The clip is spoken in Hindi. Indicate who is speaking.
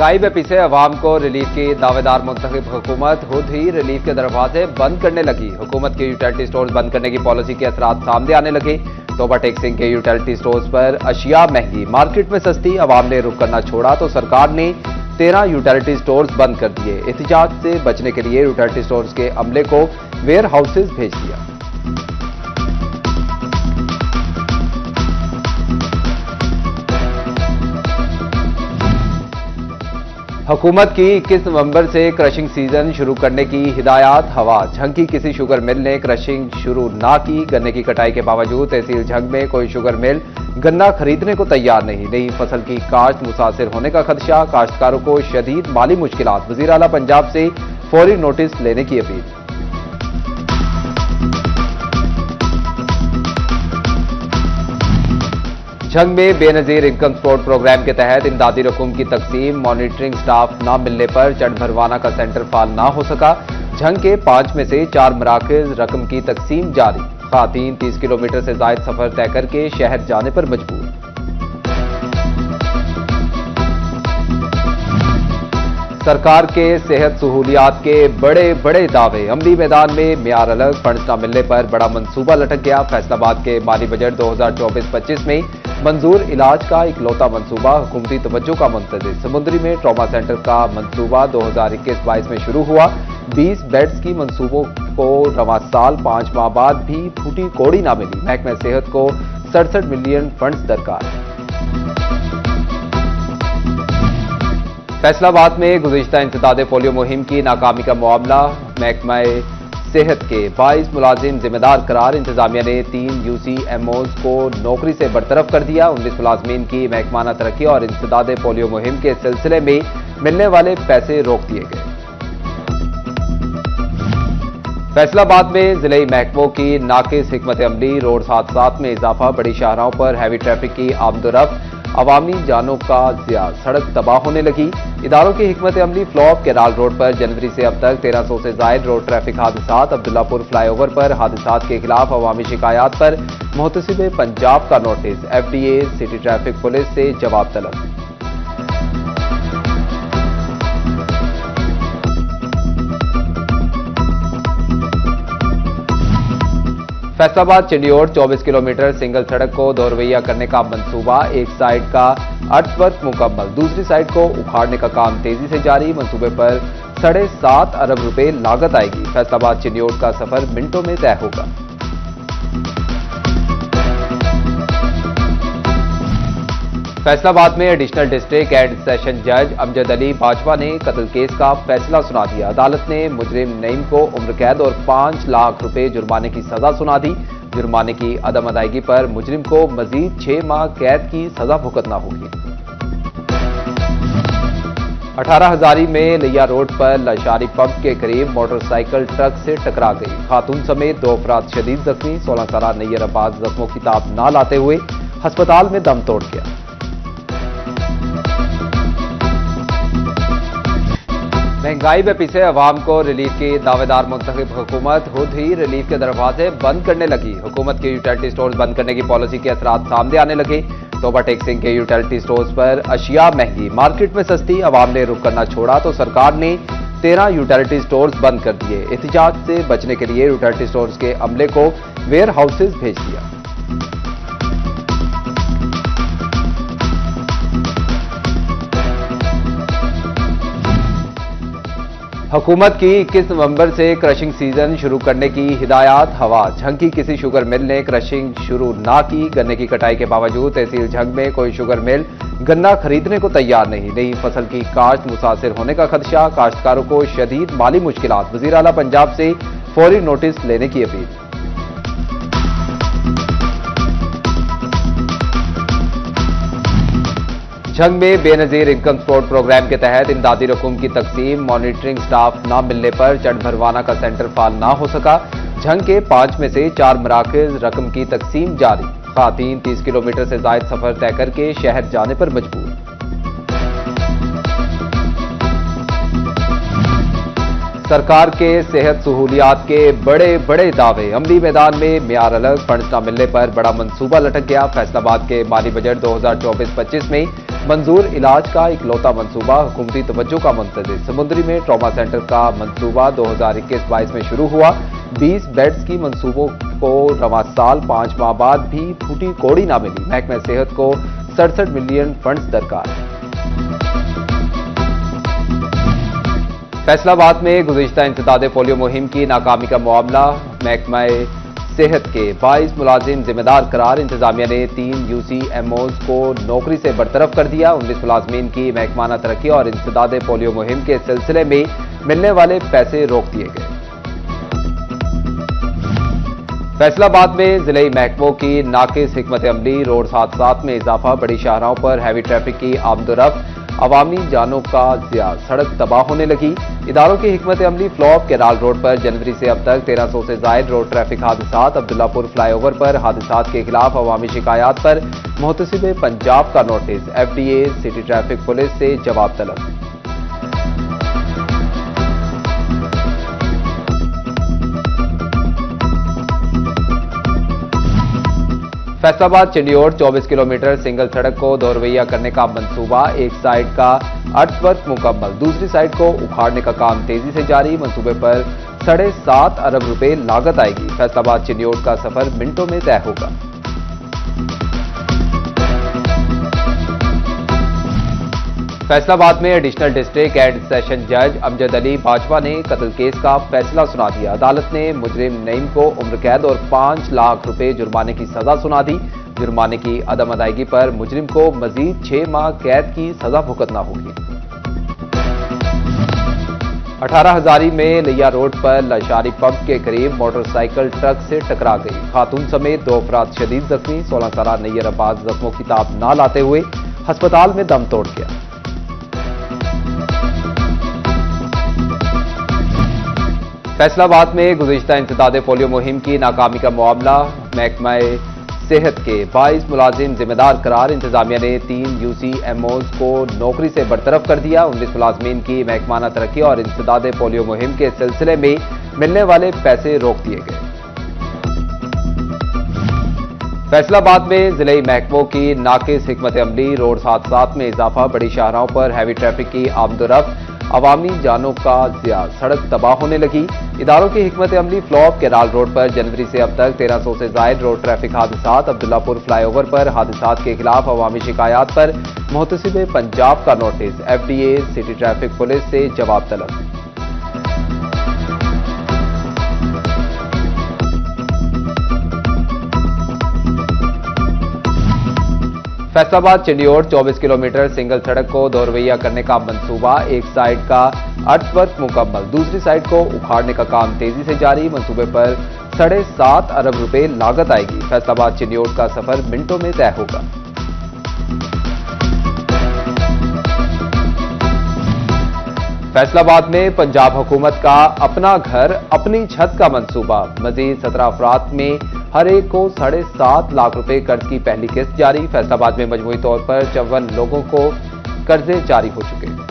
Speaker 1: महंगाई में पिसे अवाम को रिलीफ की दावेदार मुंतखब हुकूमत खुद ही रिलीफ के दरवाजे बंद करने लगी। हुकूमत के यूटिलिटी स्टोर्स बंद करने की पॉलिसी के असरात सामने आने लगे। तोबा टैक्सिंग के यूटिलिटी स्टोर्स पर अशिया महंगी, मार्केट में सस्ती। अवाम ने रुक करना छोड़ा तो सरकार ने 13 यूटिलिटी स्टोर्स बंद कर दिए। एहतिजाज से बचने के लिए यूटिलिटी स्टोर्स के अमले को वेयर हाउसेज भेज दिया। हुकूमत की 21 नवंबर से क्रशिंग सीजन शुरू करने की हिदायत हवा। झंग की किसी शुगर मिल ने क्रशिंग शुरू ना की। गन्ने की कटाई के बावजूद तहसील झंग में कोई शुगर मिल गन्ना खरीदने को तैयार नहीं। नई फसल की काश्त मुतासिर होने का खदशा, काश्तकारों को शदीद माली मुश्किलात। वज़ीर आला पंजाब से फौरी नोटिस लेने की अपील। झंग में बेनजीर इनकम सपोर्ट प्रोग्राम के तहत इमदादी रकूम की तकसीम। मॉनिटरिंग स्टाफ न मिलने पर चढ़ भरवाना का सेंटर फाल ना हो सका। झंग के 5 में से 4 मराकज रकम की तकसीम जारी। खातीन 30 किलोमीटर से जायद सफर तय करके शहर जाने पर मजबूर। सरकार के सेहत सहूलियात के बड़े बड़े दावे। अमली मैदान में मियार अलग, फंड्स न मिलने पर बड़ा मंसूबा लटक गया। फैसलाबाद के माली बजट 2024-25 में मंजूर इलाज का इकलौता मंसूबा हुकूमती तवज्जो का मुंतज़िर। समुद्री में ट्रॉमा सेंटर का मंसूबा 2021-22 में शुरू हुआ। 20 बेड्स की मंसूबों को रवां साल 5 माह बाद भी फूटी कौड़ी ना मिली। महकमा सेहत को 67 मिलियन फंड्स दरकार। फैसलाबाद में गुज़िश्ता इंसदादे पोलियो मुहिम की नाकामी का मामला। महकमा सेहत के 22 मुलाजिम जिम्मेदार करार। इंतजामिया ने 3 UCMOs को नौकरी से बरतरफ कर दिया। 19 मुलाजमीन की महकमाना तरक्की और इंसदादे पोलियो मुहिम के सिलसिले में मिलने वाले पैसे रोक दिए गए। फैसलाबाद में जिले महकमों की नाकिस हिकमत अमली। रोड हादसात में इजाफा, बड़ी शाहराहों पर हैवी ट्रैफिक की आमदोरफ्त, अवामी जानों का ज़िया, सड़क तबाह होने लगी। इदारों की हिकमत अमली फ्लॉप। केराल रोड पर जनवरी से अब तक 1300 से जायद रोड ट्रैफिक हादसात। अब्दुल्लापुर फ्लाईओवर पर हादसात के खिलाफ अवामी शिकायत पर मुहतसिब पंजाब का notice. FDA city traffic police से जवाब तलब। फैसलाबाद चिंडियोड़ 24 किलोमीटर सिंगल सड़क को दोरवैया करने का मंसूबा। एक साइड का अर्थवर्क मुकम्मल, दूसरी साइड को उखाड़ने का काम तेजी से जारी। मंसूबे पर 7.5 अरब रुपए लागत आएगी। फैसलाबाद चिंडियोड़ का सफर मिनटों में तय होगा। फैसलाबाद में एडिशनल डिस्ट्रिक्ट एंड सेशन जज अमजद अली बाजवा ने कत्ल केस का फैसला सुना दिया। अदालत ने मुजरिम नईम को उम्र कैद और 5 लाख रुपए जुर्माने की सजा सुना दी। जुर्माने की अदम अदायगी पर मुजरिम को मजीद 6 माह कैद की सजा भुगतना होगी। 18 हजारी में लिया रोड पर लशारी पंप के करीब मोटरसाइकिल ट्रक से टकरा गई। खातून समेत 2 अफराद शदीद जख्मी। 16 साल नैयर अब्बास जख्मों की ताब न लाते हुए अस्पताल में दम तोड़ गया। महंगाई में पिसे अवाम को रिलीफ की दावेदार मुंतखब हुकूमत खुद ही रिलीफ के दरवाजे बंद करने लगी। हुकूमत के यूटिलिटी स्टोर्स बंद करने की पॉलिसी के असरात सामने आने लगे। तोबा टैक्सिंग के यूटिलिटी स्टोर्स पर अशिया महंगी, मार्केट में सस्ती। अवाम ने रुक करना छोड़ा तो सरकार ने 13 यूटिलिटी स्टोर्स बंद कर दिए। एहतिजाज से बचने के लिए यूटिलिटी स्टोर्स के अमले को वेयर हाउसेज भेज दिया। हुकूमत की 21 नवंबर से क्रशिंग सीजन शुरू करने की हिदायत हवा। झंग की किसी शुगर मिल ने क्रशिंग शुरू ना की। गन्ने की कटाई के बावजूद तहसील झंग में कोई शुगर मिल गन्ना खरीदने को तैयार नहीं। नई फसल की काश्त मुतासिर होने का खदशा, काश्तकारों को शदीद माली मुश्किलात। वज़ीर आला पंजाब से फौरी नोटिस लेने की अपील। झंग में बेनजीर इनकम सपोर्ट प्रोग्राम के तहत इमदादी रकूम की तकसीम। मॉनिटरिंग स्टाफ न मिलने पर चढ़ भरवाना का सेंटर फाल ना हो सका। झंग के 5 में से 4 मराकज रकम की तकसीम जारी। खातीन 30 किलोमीटर से जायद सफर तय करके शहर जाने पर मजबूर। सरकार के सेहत सहूलियात के बड़े बड़े दावे। अमली मैदान में मियार अलग, फंड्स न मिलने पर बड़ा मंसूबा लटक गया। फैसलाबाद के माली बजट 2024-25 में मंजूर इलाज का इकलौता मंसूबा हुकूमती तवज्जो का मुंतज़िर। समुद्री में ट्रॉमा सेंटर का मंसूबा 2021-22 में शुरू हुआ। 20 बेड्स की मंसूबों को रवां साल 5 माह बाद भी फूटी कौड़ी ना मिली। महकमा सेहत को 67 मिलियन फंड्स दरकार। फैसलाबाद में गुज़िश्ता इंसदादे पोलियो मुहिम की नाकामी का मामला। महकमा सेहत के 22 मुलाजिम जिम्मेदार करार। इंतजामिया ने 3 UCMOs को नौकरी से बरतरफ कर दिया। 19 मुलाजमीन की महकमाना तरक्की और इंसदादे पोलियो मुहिम के सिलसिले में मिलने वाले पैसे रोक दिए गए। फैसलाबाद में जिले महकमों की नाकिस हिकमत अमली, रोड हादसात में इजाफा, बड़ी शाहराहों पर हैवी ट्रैफिक की आमदोरफ्त, अवामी जानों का ज़िया, सड़क तबाह होने लगी। इदारों की हिकमत अमली फ्लॉप। केराल रोड पर जनवरी से अब तक 1300 से जायद रोड ट्रैफिक हादसात। अब्दुल्लापुर फ्लाईओवर पर हादसात के खिलाफ अवामी शिकायत पर मुहतसिब पंजाब का notice. FDA city traffic police से जवाब तलब। फैसलाबाद चिंडियोड़ 24 किलोमीटर सिंगल सड़क को दोरवैया करने का मंसूबा। एक साइड का अर्थवर्क मुकम्मल, दूसरी साइड को उखाड़ने का काम तेजी से जारी। मंसूबे पर 7.5 अरब रुपए लागत आएगी। फैसलाबाद चिंडियोड़ का सफर मिनटों में तय होगा। फैसलाबाद में एडिशनल डिस्ट्रिक्ट एंड सेशन जज अमजद अली बाजवा ने कत्ल केस का फैसला सुना दिया। अदालत ने मुजरिम नईम को उम्र कैद और 5 लाख रुपए जुर्माने की सजा सुना दी। जुर्माने की अदम अदायगी पर मुजरिम को मजीद 6 माह कैद की सजा भुगतना होगी। 18 हजारी में लिया रोड पर लशारी पंप के करीब मोटरसाइकिल ट्रक से टकरा गई। खातून समेत 2 अफराद शदीद जख्मी। 16 साला नैयर अब्बास जख्मों की ताब न लाते हुए अस्पताल में दम तोड़ गया। फैसलाबाद में गुज़िश्ता इंसदादे पोलियो मुहिम की नाकामी का मामला। महकमा सेहत के 22 मुलाजिम जिम्मेदार करार। इंतजामिया ने 3 UCMOs को नौकरी से बरतरफ कर दिया। 19 मुलाजमीन की महकमाना तरक्की और इंसदादे पोलियो मुहिम के सिलसिले में मिलने वाले पैसे रोक दिए गए। फैसलाबाद में जिले महकमों की नाकिस हिकमत अमली, रोड हादसात में इजाफा, बड़ी शाहराहों पर हैवी ट्रैफिक की आमदोरफ्त, अवामी जानों का ज़िया, सड़क तबाह होने लगी। इदारों की हिकमत अमली फ्लॉप। केराल रोड पर जनवरी से अब तक 1300 से जायद रोड ट्रैफिक हादसात। अब्दुल्लापुर फ्लाईओवर पर हादसात के खिलाफ अवामी शिकायत पर मुहतसिब पंजाब का notice. FDA city traffic police से जवाब तलब। फैसलाबाद चिंडियोड़ 24 किलोमीटर सिंगल सड़क को दोरवैया करने का मंसूबा। एक साइड का अर्थवर्क मुकम्मल, दूसरी साइड को उखाड़ने का काम तेजी से जारी। मंसूबे पर 7.5 अरब रुपए लागत आएगी। फैसलाबाद चिंडियोड़ का सफर मिनटों में तय होगा। फैसलाबाद में पंजाब हुकूमत का अपना घर अपनी छत का मंसूबा। मजीद 17 अफराद में हर एक को 7.5 लाख रुपए कर्ज की पहली किस्त जारी। फैसलाबाद में मजमूई तौर पर 54 लोगों को कर्जे जारी हो चुके हैं।